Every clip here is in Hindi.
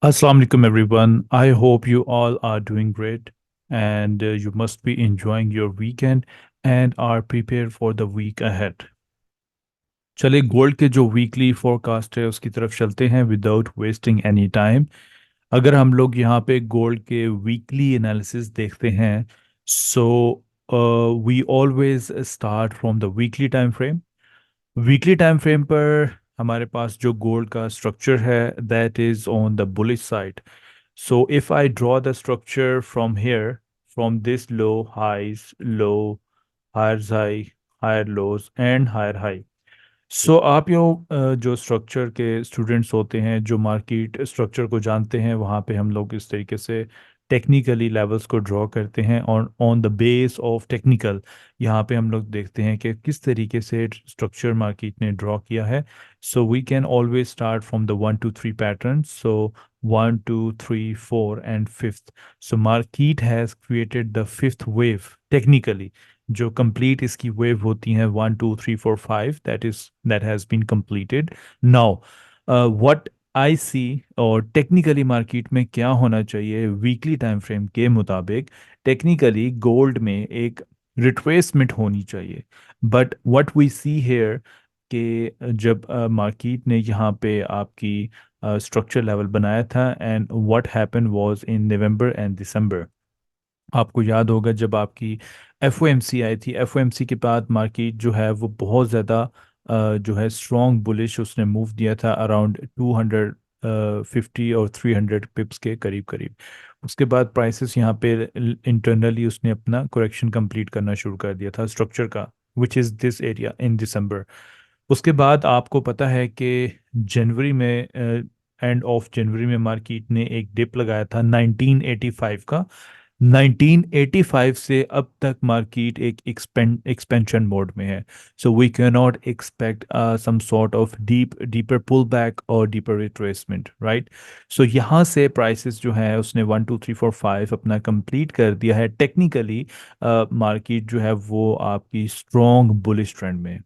Assalamu alaikum everyone. I hope you all are doing great and you must be enjoying your weekend and are prepared for the week ahead. चले गोल्ड के जो वीकली फोरकास्ट है उसकी तरफ चलते हैं विदाउट वेस्टिंग एनी टाइम। अगर हम लोग यहाँ पे गोल्ड के वीकली एनालिसिस देखते हैं so we always start from the weekly time frame. Weekly time frame पर हमारे पास जो गोल्ड का स्ट्रक्चर है that is on the bullish side. So if I draw the structure from here, from this low, highs, low, higher high, higher lows and higher high. सो आप जो स्ट्रक्चर के स्टूडेंट्स होते हैं जो मार्केट स्ट्रक्चर को जानते हैं वहाँ पे हम लोग इस तरीके से टेक्निकली लेवल्स को ड्रॉ करते हैं और on the base of technical यहाँ पे हम लोग देखते हैं कि किस तरीके से स्ट्रक्चर मार्केट ने ड्रॉ किया है। So we can always start from the 1 2 3 pattern. So 1 2 3 4 and fifth. So market has created the fifth wave technically. जो कंप्लीट इसकी वेव होती हैं 1 2 3 4 5 that has been completed now. What I see और टेक्निकली मार्केट में क्या होना चाहिए वीकली टाइम फ्रेम के मुताबिक, टेक्निकली गोल्ड में एक रिट्रेसमेंट होनी चाहिए। But what we see here कि जब मार्केट ने यहाँ पे आपकी स्ट्रक्चर लेवल बनाया था and what happen was in November and December. आपको याद होगा जब आपकी एफ आई थी, एफ के बाद मार्केट जो है वो बहुत ज़्यादा जो है स्ट्रॉन्ग बुलिश उसने मूव दिया था अराउंड 250 और 300 पिप्स के करीब करीब। उसके बाद प्राइसेस यहाँ पे इंटरनली उसने अपना करेक्शन कंप्लीट करना शुरू कर दिया था स्ट्रक्चर का, which is this area in December. उसके बाद आपको पता है कि जनवरी में एंड ऑफ जनवरी में मार्केट ने एक डिप लगाया था 1985 का। 1985 से अब तक मार्केट एक एक्सपेंशन मोड में है। So we can not expect some sort of deeper pull back और डीपर रिट्रेसमेंट, राइट। सो यहाँ से प्राइसेस जो है उसने 1 2 3 4 5 अपना कंप्लीट कर दिया है टेक्निकली। मार्केट जो है वो आपकी स्ट्रॉन्ग बुलिश ट्रेंड में है।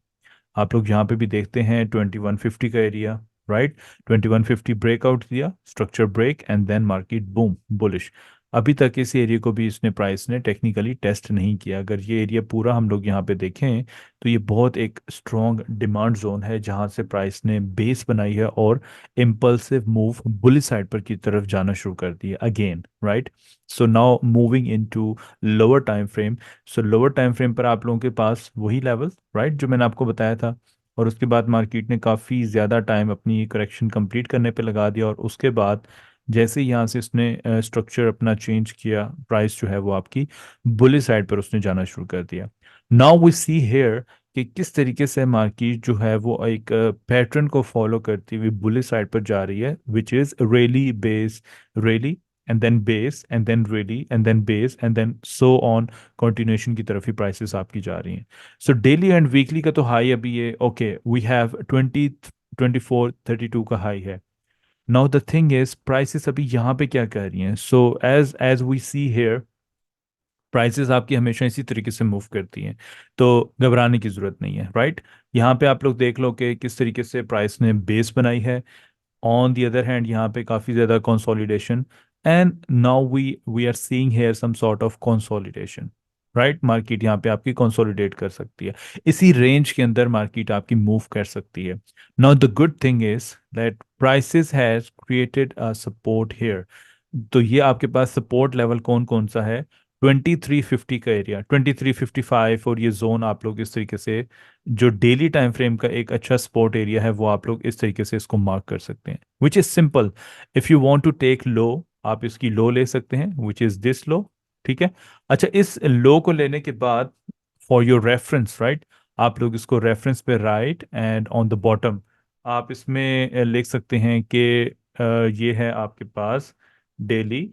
आप लोग यहाँ पे भी देखते हैं 2150 का एरिया, राइट। 2150 ब्रेकआउट दिया, structure break and then market boom bullish. अभी तक इस एरिया को भी इसने प्राइस ने टेक्निकली टेस्ट नहीं किया। अगर ये एरिया पूरा हम लोग यहाँ पे देखें तो ये बहुत एक स्ट्रॉन्ग डिमांड जोन है जहाँ से प्राइस ने बेस बनाई है और इम्पल्सिव मूव बुलिश साइड पर की तरफ जाना शुरू कर दिया again, right. So now moving into lower time frame. सो लोअर टाइम फ्रेम पर आप लोगों के पास वही लेवल, राइट, जो मैंने आपको बताया था। और उसके बाद मार्केट ने काफ़ी ज़्यादा टाइम अपनी करेक्शन कंप्लीट करने पे लगा दिया और उसके बाद जैसे ही यहाँ से इसने स्ट्रक्चर अपना चेंज किया, प्राइस जो है वो आपकी बुली साइड पर उसने जाना शुरू कर दिया। नाउ वी सी हेयर कि किस तरीके से मार्केट जो है वो एक पैटर्न को फॉलो करती हुई बुली साइड पर जा रही है, which is rally base, rally and then base and then rally and then base and then so on, continuation की तरफ ही प्राइसेस आपकी जा रही हैं। सो डेली एंड वीकली का तो हाई अभी ये ओके वी हैव 24 32 का हाई है। Now the thing is prices अभी यहाँ पे क्या कर रही हैं। So as as we see here prices आपकी हमेशा इसी तरीके से मूव करती हैं, तो घबराने की ज़रूरत नहीं है, राइट। यहाँ पे आप लोग देख लो कि किस तरीके से प्राइस ने बेस बनाई है। ऑन द अदर हैंड यहाँ पे काफ़ी ज़्यादा consolidation and now we are seeing here some sort of consolidation, right. Market यहाँ पे आपकी कंसोलिडेट कर सकती है, इसी रेंज के अंदर मार्केट आपकी मूव कर सकती है। Now the good thing is that prices has created a support here. तो ये आपके पास सपोर्ट लेवल कौन कौन सा है, 2350 का एरिया, 2355, और ये जोन आप लोग इस तरीके से जो डेली टाइम फ्रेम का एक अच्छा सपोर्ट एरिया है वो आप लोग इस तरीके से इसको मार्क कर सकते हैं, which is simple. If you want to take low आप इसकी लो ले सकते हैं, विच इज दिस लो, ठीक है। अच्छा, इस लो को लेने के बाद फॉर योर रेफरेंस, राइट, आप लोग इसको रेफरेंस पे right and on the bottom आप इसमें लिख सकते हैं कि ये है आपके पास डेली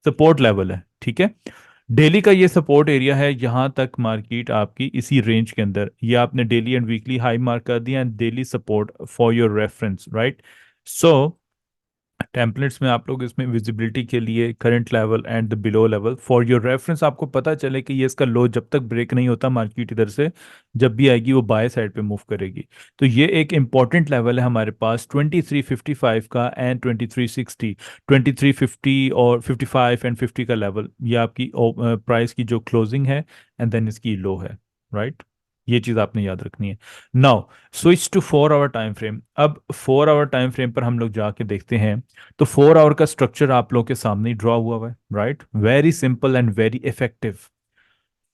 सपोर्ट लेवल है, ठीक है। डेली का ये सपोर्ट एरिया है, यहाँ तक मार्केट आपकी इसी रेंज के अंदर, ये आपने daily and weekly high mark कर दिया and daily support for your reference, right. So templates में आप लोग इसमें विजिबिलिटी के लिए current level and the below level for your reference आपको पता चले कि ये इसका लो जब तक ब्रेक नहीं होता मार्केट इधर से जब भी आएगी वो बाय साइड पे मूव करेगी। तो ये एक इंपॉर्टेंट लेवल है हमारे पास 2355 का एंड 2360, 2350 और 55 एंड 50 का लेवल, ये आपकी प्राइस की जो क्लोजिंग है एंड देन इसकी लो है, राइट। ये चीज़ आपने याद रखनी है। Now switch to 4 hour time frame. अब 4 आवर टाइम फ्रेम पर हम लोग जाके देखते हैं तो 4 आवर का स्ट्रक्चर आप लोग के सामने ड्रॉ हुआ हुआ है, right, very simple and very effective.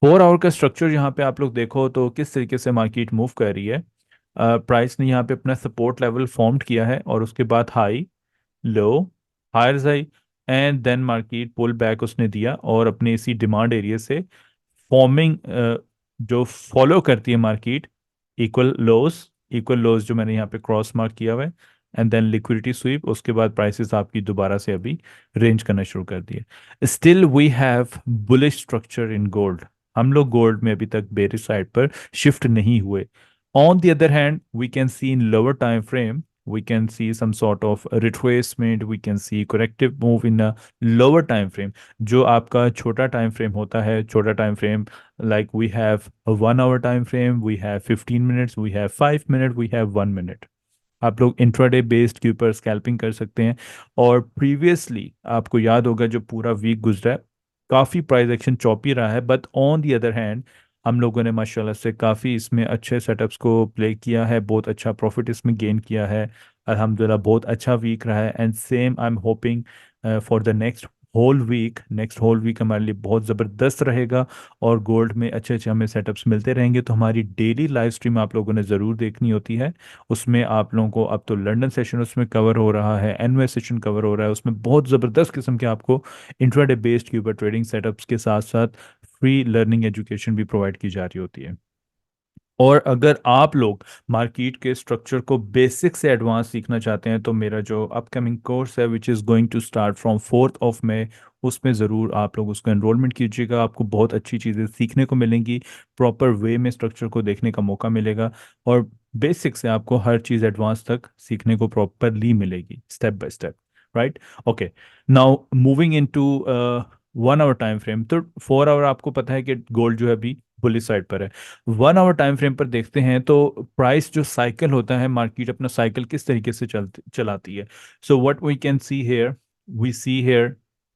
4 hour का स्ट्रक्चर यहाँ पे आप लोग देखो तो किस तरीके से मार्केट मूव कर रही है। प्राइस ने यहाँ पे अपना सपोर्ट लेवल फॉर्म्ड किया है और उसके बाद high, low, higher high, and then market pull back उसने दिया और अपने इसी डिमांड एरिया से फॉर्मिंग जो फॉलो करती है मार्केट इक्वल लोज जो मैंने यहाँ पे क्रॉस मार्क किया हुआ है एंड देन लिक्विडिटी स्वीप, उसके बाद प्राइसेस आपकी दोबारा से अभी रेंज करना शुरू कर दिए। Still we have bullish structure in gold. हम लोग गोल्ड में अभी तक बेरिश साइड पर शिफ्ट नहीं हुए। On the other hand we can see in lower time frame we can see some sort of retracement, we can see corrective move in a lower time frame। जो आपका छोटा टाइम फ्रेम होता है, छोटा time frame like we have 1 hour time frame, we have 15 minutes, we have 5 minute, we have 1 minute. आप लोग इंट्राडे बेस्ड के ऊपर स्कैल्पिंग कर सकते हैं। और प्रीवियसली आपको याद होगा जो पूरा वीक गुजरा है काफ़ी प्राइस एक्शन चौपी रहा है, but on the other hand हम लोगों ने माशाल्लाह से काफ़ी इसमें अच्छे सेटअप्स को प्ले किया है, बहुत अच्छा प्रॉफिट इसमें गेन किया है। अल्हम्दुलिल्लाह बहुत अच्छा वीक रहा है and same I am hoping for the next whole week हमारे लिए बहुत ज़बरदस्त रहेगा। और गोल्ड में अच्छे अच्छे हमें सेटअप्स मिलते रहेंगे। तो हमारी डेली लाइव स्ट्रीम आप लोगों ने ज़रूर देखनी होती है। उसमें आप लोगों को अब तो लंदन सेशन उसमें कवर हो रहा है, एनयूएस सेशन कवर हो रहा है, उसमें बहुत ज़बरदस्त किस्म के आपको इंट्राडे बेस्ड के ऊपर ट्रेडिंग सेटअप्स के साथ साथ फ्री लर्निंग एजुकेशन भी प्रोवाइड की जा रही होती है। और अगर आप लोग मार्केट के स्ट्रक्चर को बेसिक से एडवांस सीखना चाहते हैं तो मेरा जो अपकमिंग कोर्स है which is going to start from 4 May, उसमें ज़रूर आप लोग उसको एनरोलमेंट कीजिएगा। आपको बहुत अच्छी चीज़ें सीखने को मिलेंगी, प्रॉपर वे में स्ट्रक्चर को देखने का मौका मिलेगा और बेसिक से आपको हर चीज़ एडवांस तक सीखने को प्रॉपरली मिलेगी step by step, right. Okay, now moving into 1 hour time frame. तो 4 आवर आपको पता है कि गोल्ड जो है अभी बुलिश साइड पर है। 1 आवर टाइम फ्रेम पर देखते हैं तो प्राइस जो साइकिल होता है, मार्केट अपना साइकिल किस तरीके से चलाती है। So what we can see here, we see here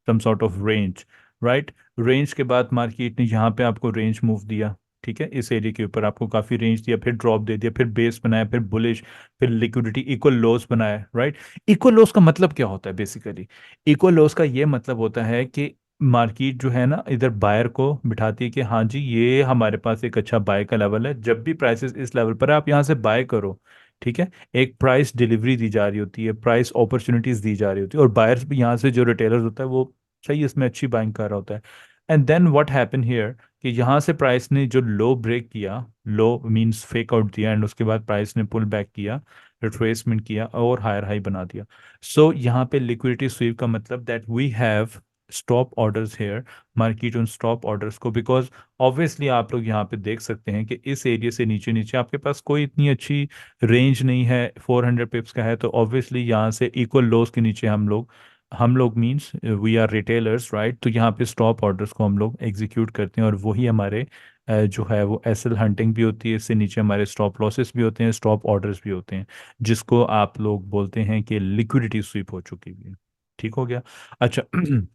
some sort of range, right. Range के बाद मार्केट ने यहाँ पे आपको रेंज मूव दिया, ठीक है, इस एरिया के ऊपर आपको काफी रेंज दिया, फिर ड्रॉप दे दिया, फिर बेस बनाया, फिर बुलिश, फिर लिक्विडिटी इक्वल लॉस बनाया, राइट। इक्वल लॉस का मतलब क्या होता है बेसिकली? इक्वल लॉस का ये मतलब होता है कि मार्केट जो है ना इधर बायर को बिठाती है कि हाँ जी ये हमारे पास एक अच्छा बाय का लेवल है, जब भी प्राइसेस इस लेवल पर है आप यहाँ से बाय करो, ठीक है। एक प्राइस डिलीवरी दी जा रही होती है, प्राइस अपॉर्चुनिटीज दी जा रही होती है और बायर्स भी यहाँ से जो रिटेलर्स होता है वो सही इसमें अच्छी बाइंग कर रहा होता है। And then what happen here कि यहाँ से प्राइस ने जो लो ब्रेक किया, लो मींस फेक आउट दिया एंड उसके बाद प्राइस ने पुल बैक किया, रिट्रेसमेंट किया और हायर हाई बना दिया। सो यहाँ पे लिक्विडिटी स्वीप का मतलब that we have stop orders here, market उन स्टॉप ऑर्डर्स को, बिकॉज ऑब्वियसली आप लोग यहाँ पे देख सकते हैं कि इस एरिया से नीचे नीचे आपके पास कोई इतनी अच्छी रेंज नहीं है, 400 पिप्स का है, तो ऑब्वियसली यहाँ से इक्वल लोस के नीचे हम लोग means we are retailers, right. तो यहाँ पे स्टॉप ऑर्डर्स को हम लोग एग्जीक्यूट करते हैं और वही हमारे जो है वो एसएल हंटिंग भी होती है, इससे नीचे हमारे स्टॉप लॉसेस भी होते हैं, स्टॉप ऑर्डर्स भी होते हैं, जिसको आप लोग बोलते हैं कि लिक्विडिटी स्वीप हो चुकी है। ठीक हो गया। अच्छा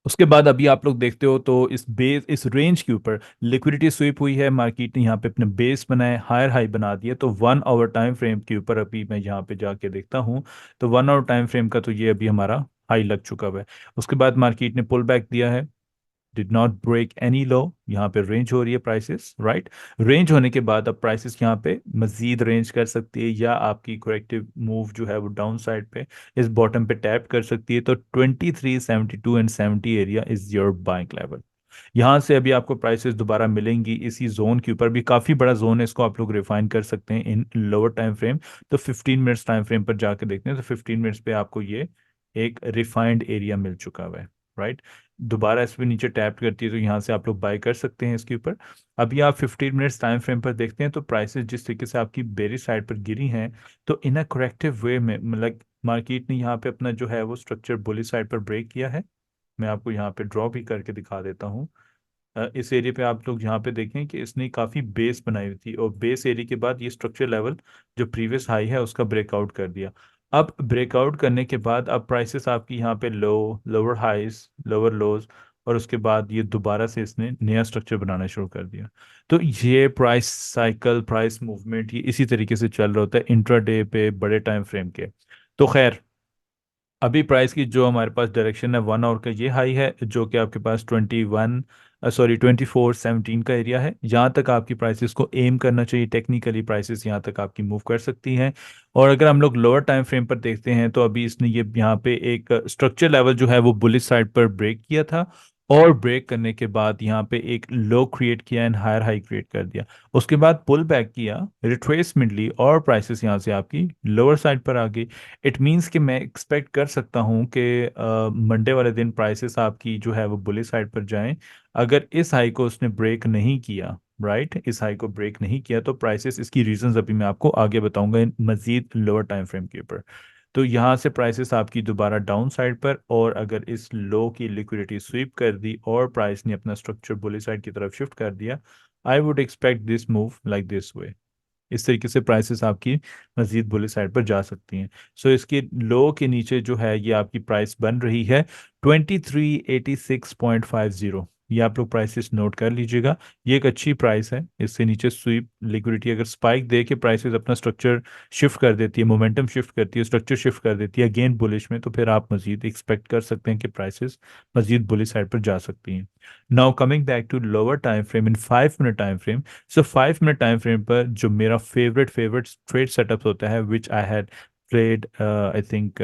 उसके बाद अभी आप लोग देखते हो तो इस रेंज के ऊपर लिक्विडिटी स्वीप हुई है, मार्केट ने यहाँ पे अपने बेस बनाए, हायर हाई बना दिए। तो 1 आवर टाइम फ्रेम के ऊपर अभी मैं यहाँ पे जाके देखता हूँ तो 1 आवर टाइम फ्रेम का तो ये अभी हमारा हाई लग चुका हुआ है। उसके बाद मार्केट ने पुल बैक दिया है, डिड नॉट ब्रेक एनी लो, यहाँ पे रेंज हो रही है प्राइसेस, राइट। रेंज होने के बाद अब प्राइसेस यहाँ पे मजीद रेंज कर सकती है या आपकी करेक्टिव मूव जो है वो डाउन साइड पे इस बॉटम पे टैप कर सकती है। तो 2372 and 70 area is your buying level. यहाँ से अभी आपको प्राइसेस दोबारा मिलेंगी इसी जोन के ऊपर, भी काफ़ी बड़ा जोन है, इसको आप लोग रिफाइन कर सकते हैं इन लोअर टाइम फ्रेम। तो 15 मिनट्स टाइम फ्रेम पर जाके देखते हैं तो 15 मिनट्स पे आपको ये एक रिफाइंड एरिया मिल चुका हुआ है, राइट। दोबारा इस पे नीचे टैप करती है तो यहाँ से आप लोग बाय कर सकते हैं इसके ऊपर। अभी आप 15 मिनट्स टाइम फ्रेम पर देखते हैं तो प्राइसेस जिस तरीके से आपकी बेरी साइड पर गिरी हैं तो इन अ करेक्टिव वे में, मतलब मार्केट ने यहाँ पे अपना जो है वो स्ट्रक्चर बुलिश साइड पर ब्रेक किया है। मैं आपको यहाँ पे ड्रॉ भी करके दिखा देता हूँ। इस एरिया पे आप लोग यहाँ पे देखें कि इसने काफ़ी बेस बनाई हुई थी, और बेस एरिया के बाद ये स्ट्रक्चर लेवल जो प्रीवियस हाई है उसका ब्रेकआउट कर दिया। अब ब्रेकआउट करने के बाद अब प्राइसेस आपकी यहाँ पे लोअर हाइज लोअर लोज, और उसके बाद ये दोबारा से इसने नया स्ट्रक्चर बनाना शुरू कर दिया। तो ये प्राइस साइकिल, प्राइस मूवमेंट, ये इसी तरीके से चल रहा होता है इंट्राडे पे बड़े टाइम फ्रेम के। तो खैर, अभी प्राइस की जो हमारे पास डायरेक्शन है 1 आवर का ये हाई है, जो कि आपके पास 2417 का एरिया है। यहाँ तक आपकी प्राइसेस को एम करना चाहिए। टेक्निकली प्राइसेस यहाँ तक आपकी मूव कर सकती हैं। और अगर हम लोग लोअर टाइम फ्रेम पर देखते हैं तो अभी इसने ये यहाँ पे एक स्ट्रक्चर लेवल जो है वो बुलिश साइड पर ब्रेक किया था, और ब्रेक करने के बाद यहाँ पे एक लो क्रिएट किया एंड हायर हाई क्रिएट कर दिया। उसके बाद पुल बैक किया, रिट्रेसमेंट ली, और प्राइसेस यहाँ से आपकी लोअर साइड पर आ गई। इट मीन्स कि मैं एक्सपेक्ट कर सकता हूँ कि मंडे वाले दिन प्राइसेस आपकी जो है वो बुलिश साइड पर जाएं। अगर इस हाई को उसने ब्रेक नहीं किया, राइट, इस हाई को ब्रेक नहीं किया, तो प्राइसेस, इसकी रीजंस अभी मैं आपको आगे बताऊंगा मजीद लोअर टाइम फ्रेम के ऊपर। तो यहाँ से प्राइसेस आपकी दोबारा डाउन साइड पर, और अगर इस लो की लिक्विडिटी स्वीप कर दी और प्राइस ने अपना स्ट्रक्चर बुलिश साइड की तरफ शिफ्ट कर दिया, I would expect this move like this वे। इस तरीके से प्राइसेस आपकी मजीद बुलिश साइड पर जा सकती हैं। सो इसके लो के नीचे जो है ये आपकी प्राइस बन रही है 2386.50। ये आप लोग प्राइसेस नोट कर लीजिएगा। ये एक अच्छी प्राइस है। इससे नीचे स्वीप लिक्विडिटी अगर स्पाइक दे के प्राइसेस अपना स्ट्रक्चर शिफ्ट कर देती है, मोमेंटम शिफ्ट करती है, स्ट्रक्चर शिफ्ट कर देती है अगेन बुलिश में, तो फिर आप मजीद एक्सपेक्ट कर सकते हैं कि प्राइसेस मजीद बुलिश साइड पर जा सकती हैं। Now coming back to lower time frame in 5 minute time frame. So 5 minute time frame पर जो मेरा फेवरेट ट्रेड सेटअप होता है, which I had played I think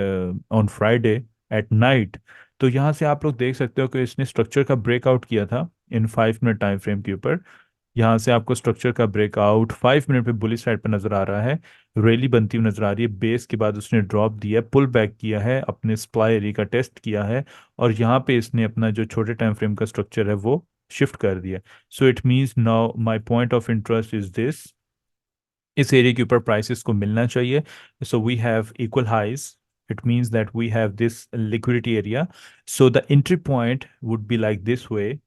on Friday at night. तो यहाँ से आप लोग देख सकते हो कि इसने स्ट्रक्चर का ब्रेकआउट किया था इन 5 मिनट टाइम फ्रेम के ऊपर। यहाँ से आपको स्ट्रक्चर का ब्रेकआउट 5 मिनट पे बुलिश साइड पर नजर आ रहा है। रैली बनती हुई नजर आ रही है। बेस के बाद उसने ड्रॉप दिया, पुल बैक किया है, अपने सप्लाई एरिया का टेस्ट किया है, और यहाँ पे इसने अपना जो छोटे टाइम फ्रेम का स्ट्रक्चर है वो शिफ्ट कर दिया। So it means now my point of interest is this, इस एरिया के ऊपर प्राइसेस को मिलना चाहिए। So we have equal highs, it means that we have this liquidity area. So the entry point would be like this way.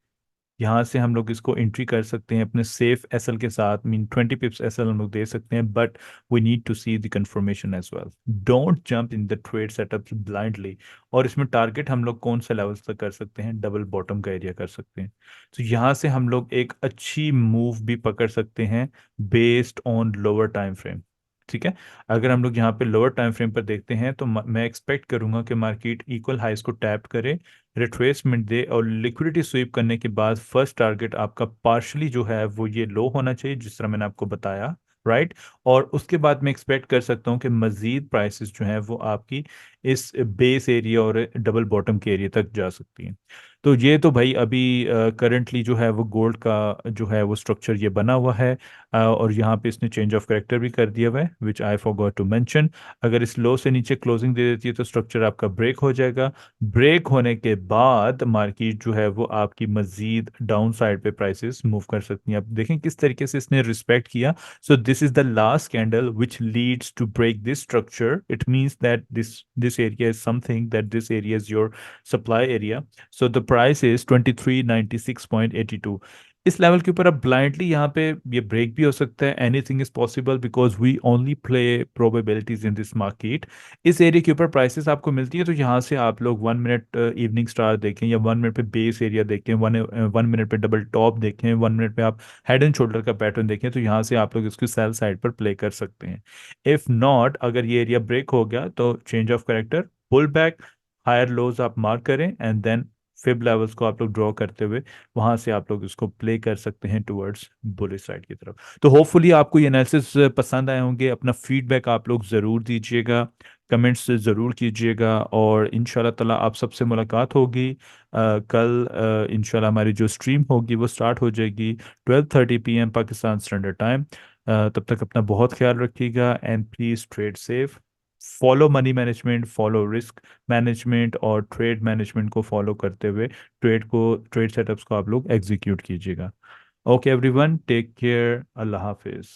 यहाँ से हम लोग इसको एंट्री कर सकते हैं अपने सेफ एसएल के साथ, मीन 20 पिप्स एसएल हम लोग दे सकते हैं, but we need to see the confirmation as well. Don't jump in the trade setups blindly. और इसमें टारगेट हम लोग कौन से लेवल्स तक कर सकते हैं? डबल बॉटम का एरिया कर सकते हैं। तो यहाँ से हम लोग एक अच्छी मूव भी पकड़ सकते हैं based on lower time frame. ठीक है। अगर हम लोग यहाँ पे लोअर टाइम फ्रेम पर देखते हैं तो मैं एक्सपेक्ट करूंगा कि मार्केट इक्वल हाइस को टैप करे, रिट्रेसमेंट दे, और लिक्विडिटी स्वीप करने के बाद फर्स्ट टारगेट आपका पार्शली जो है वो ये लो होना चाहिए, जिस तरह मैंने आपको बताया, राइट। और उसके बाद मैं एक्सपेक्ट कर सकता हूँ कि मजीद प्राइसेस जो हैं वो आपकी इस बेस एरिया और डबल बॉटम के एरिया तक जा सकती हैं। तो ये तो भाई अभी करंटली जो है वो गोल्ड का जो है वो स्ट्रक्चर ये बना हुआ है। और यहाँ पे इसने चेंज ऑफ करेक्टर भी कर दिया हुआ है, which I forgot to mention. अगर इस लो से नीचे क्लोजिंग दे देती है तो स्ट्रक्चर आपका ब्रेक हो जाएगा। ब्रेक होने के बाद मार्केट जो है वो आपकी मजीद डाउन साइड पे प्राइसेस मूव कर सकती हैं। आप देखें किस तरीके से इसने रिस्पेक्ट किया। So this is the last candle which leads to break this structure. It means that this area is something, that this area is your supply area. So the price is 2396.82। इस लेवल के ऊपर अब ब्लाइंडली यहाँ पे ये ब्रेक भी हो सकता है। Anything is possible because we only play probabilities in this market. इस एरिया के ऊपर प्राइसेस आपको मिलती है, तो यहाँ से आप लोग 1 मिनट इवनिंग स्टार देखें, या 1 मिनट पे बेस एरिया देखें, 1 मिनट पे डबल टॉप देखें, 1 मिनट पे आप हेड एंड शोल्डर का पैटर्न देखें, तो यहाँ से आप लोग इसको सेल साइड पर प्ले कर सकते हैं। इफ नॉट, अगर ये एरिया ब्रेक हो गया तो change of character, pull back, higher lows आप मार्क करें, एंड देन फिब लेवल्स को आप लोग ड्रॉ करते हुए वहां से आप लोग इसको प्ले कर सकते हैं टुवर्ड्स बुलिश साइड की तरफ। तो होपफुली आपको ये एनालिसिस पसंद आए होंगे। अपना फीडबैक आप लोग ज़रूर दीजिएगा, कमेंट्स से ज़रूर कीजिएगा, और इंशाल्लाह ताला आप सबसे मुलाकात होगी कल। इंशाल्लाह हमारी जो स्ट्रीम होगी वो स्टार्ट हो जाएगी 12:30 PM पाकिस्तान स्टैंडर्ड टाइम। तब तक अपना बहुत ख्याल रखिएगा, and please trade safe, follow money management, follow risk management, और ट्रेड मैनेजमेंट को फॉलो करते हुए ट्रेड सेटअप्स को आप लोग एग्जीक्यूट कीजिएगा। ओके एवरीवन, टेक केयर, अल्लाह हाफिज।